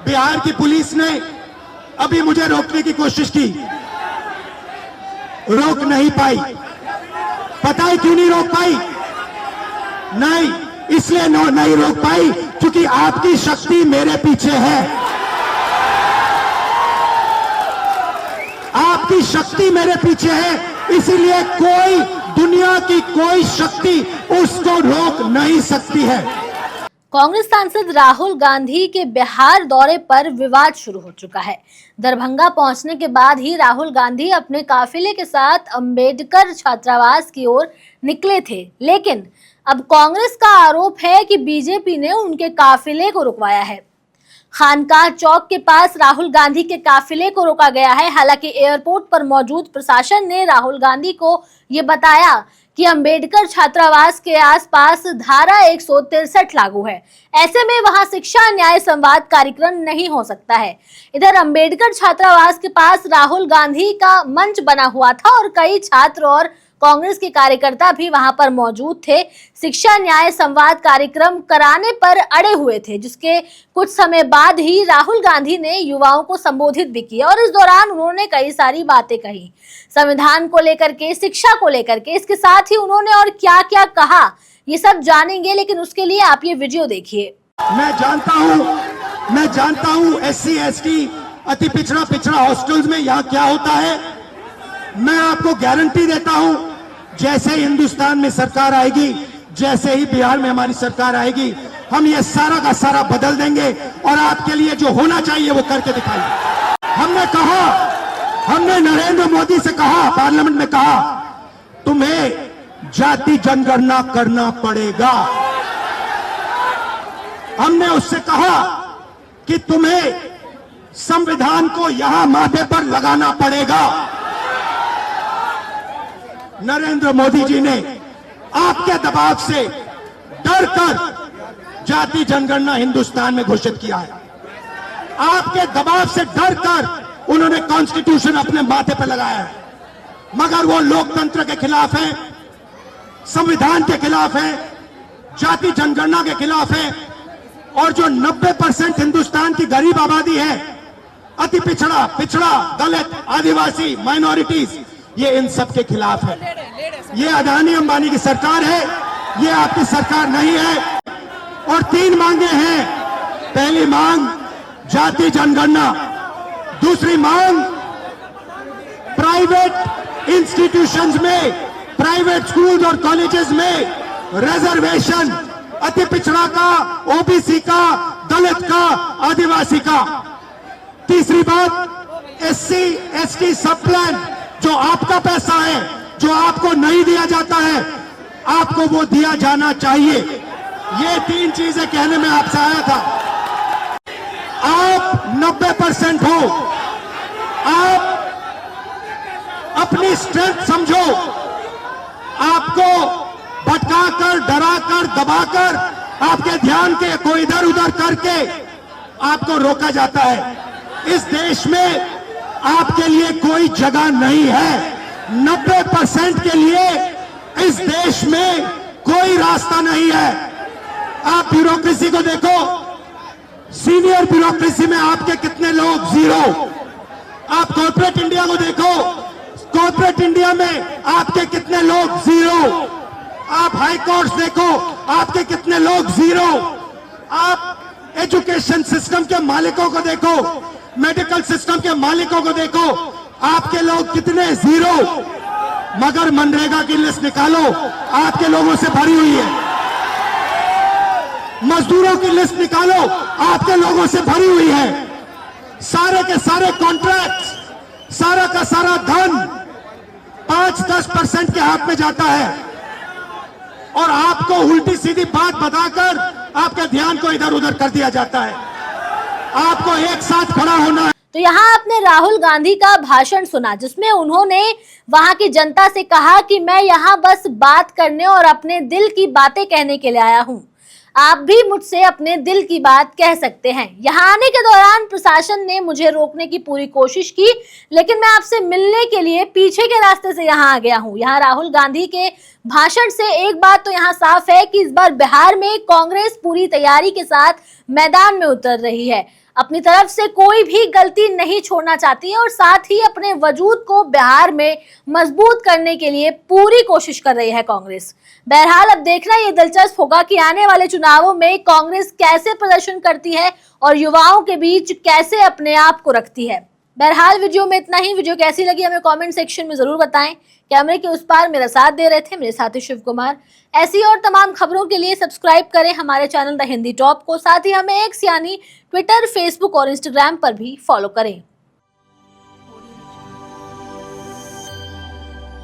बिहार की पुलिस ने अभी मुझे रोकने की कोशिश की, रोक नहीं पाई। पता है क्यों नहीं रोक पाई? नहीं, इसलिए नहीं रोक पाई क्योंकि आपकी शक्ति मेरे पीछे है। आपकी शक्ति मेरे पीछे है, इसीलिए कोई दुनिया की कोई शक्ति उसको रोक नहीं सकती है। कांग्रेस सांसद राहुल गांधी के बिहार दौरे पर विवाद शुरू हो चुका है। दरभंगा पहुंचने के बाद ही राहुल गांधी अपने काफिले के साथ अंबेडकर छात्रावास की ओर निकले थे, लेकिन अब कांग्रेस का आरोप है कि बीजेपी ने उनके काफिले को रुकवाया है। खानकाह चौक के पास राहुल गांधी के काफिले को रोका गया है। हालांकि एयरपोर्ट पर मौजूद प्रशासन ने राहुल गांधी को ये बताया कि अंबेडकर छात्रावास के आसपास धारा 163 लागू है, ऐसे में वहां शिक्षा न्याय संवाद कार्यक्रम नहीं हो सकता है। इधर अंबेडकर छात्रावास के पास राहुल गांधी का मंच बना हुआ था और कई छात्र और कांग्रेस के कार्यकर्ता भी वहां पर मौजूद थे। शिक्षा न्याय संवाद कार्यक्रम कराने पर अड़े हुए थे, जिसके कुछ समय बाद ही राहुल गांधी ने युवाओं को संबोधित भी किया और इस दौरान उन्होंने कई सारी बातें कही, संविधान को लेकर के, शिक्षा को लेकर के। इसके साथ ही उन्होंने और क्या क्या कहा ये सब जानेंगे, लेकिन उसके लिए आप ये वीडियो देखिए। मैं जानता हूँ SC ST अति पिछड़ा हॉस्टल्स में यहाँ क्या होता है। मैं आपको गारंटी देता हूं, जैसे ही हिंदुस्तान में सरकार आएगी, जैसे ही बिहार में हमारी सरकार आएगी, हम ये सारा का सारा बदल देंगे और आपके लिए जो होना चाहिए वो करके दिखाएंगे। हमने नरेंद्र मोदी से कहा, पार्लियामेंट में कहा, तुम्हें जाति जनगणना करना पड़ेगा। हमने उससे कहा कि तुम्हें संविधान को यहां माथे पर लगाना पड़ेगा। नरेंद्र मोदी जी ने आपके दबाव से डरकर जाति जनगणना हिंदुस्तान में घोषित किया है। आपके दबाव से डरकर उन्होंने कॉन्स्टिट्यूशन अपने माथे पर लगाया है, मगर वो लोकतंत्र के खिलाफ है, संविधान के खिलाफ है, जाति जनगणना के खिलाफ है। और जो 90% हिंदुस्तान की गरीब आबादी है, अति पिछड़ा, दलित, आदिवासी, माइनॉरिटीज, ये इन सब के खिलाफ है। ये अदानी अंबानी की सरकार है, ये आपकी सरकार नहीं है। और 3 मांगे हैं। पहली मांग जाति जनगणना, दूसरी मांग प्राइवेट इंस्टीट्यूशंस में, प्राइवेट स्कूल और कॉलेजेस में रिजर्वेशन, अति पिछड़ा का, OBC का, दलित का, आदिवासी का। तीसरी बात SC ST सब प्लान, जो आपका पैसा है, जो आपको नहीं दिया जाता है, आपको वो दिया जाना चाहिए। ये 3 चीजें कहने में आपसे आया था। आप 90% हो, आप अपनी स्ट्रेंथ समझो। आपको भटकाकर, डराकर, दबाकर, आपके ध्यान को इधर उधर करके आपको रोका जाता है। इस देश में आपके लिए कोई जगह नहीं है। 90% के लिए इस देश में कोई रास्ता नहीं है। आप ब्यूरोक्रेसी को देखो, सीनियर ब्यूरोक्रेसी में आपके कितने लोग, 0। आप कॉर्पोरेट इंडिया को देखो, कॉर्पोरेट इंडिया में आपके कितने लोग, 0। आप हाई कोर्ट्स देखो, आपके कितने लोग, 0। आप एजुकेशन सिस्टम के मालिकों को देखो, मेडिकल सिस्टम के मालिकों को देखो, आपके लोग कितने, 0। मगर मनरेगा की लिस्ट निकालो, आपके लोगों से भरी हुई है। मजदूरों की लिस्ट निकालो, आपके लोगों से भरी हुई है। सारे के सारे कॉन्ट्रैक्ट्स, सारा का सारा धन 5-10% के हाथ में जाता है और आपको उल्टी सीधी बात बताकर आपके ध्यान को इधर उधर कर दिया जाता है। आपको एक साथ खड़ा होना है। तो यहाँ आपने राहुल गांधी का भाषण सुना, जिसमें उन्होंने वहां की जनता से कहा कि मैं यहाँ बस बात करने और अपने दिल की बातें कहने के लिए आया हूँ। आप भी मुझसे अपने दिल की बात कह सकते हैं। यहाँ आने के दौरान प्रशासन ने मुझे रोकने की पूरी कोशिश की, लेकिन मैं आपसे मिलने के लिए पीछे के रास्ते से यहाँ आ गया हूँ। यहाँ राहुल गांधी के भाषण से एक बात तो यहाँ साफ है कि इस बार बिहार में कांग्रेस पूरी तैयारी के साथ मैदान में उतर रही है। अपनी तरफ से कोई भी गलती नहीं छोड़ना चाहती है और साथ ही अपने वजूद को बिहार में मजबूत करने के लिए पूरी कोशिश कर रही है कांग्रेस। बहरहाल अब देखना ये दिलचस्प होगा कि आने वाले चुनावों में कांग्रेस कैसे प्रदर्शन करती है और युवाओं के बीच कैसे अपने आप को रखती है। बहरहाल वीडियो में इतना ही। वीडियो कैसी लगी हमें कमेंट सेक्शन में जरूर बताएं। कैमरे के उस पार मेरा साथ दे रहे थे मेरे साथी शिव कुमार। ऐसी और तमाम खबरों के लिए सब्सक्राइब करें हमारे चैनल द हिंदी टॉप को। साथ ही हमें एक्स यानी ट्विटर, फेसबुक और इंस्टाग्राम पर भी फॉलो करें।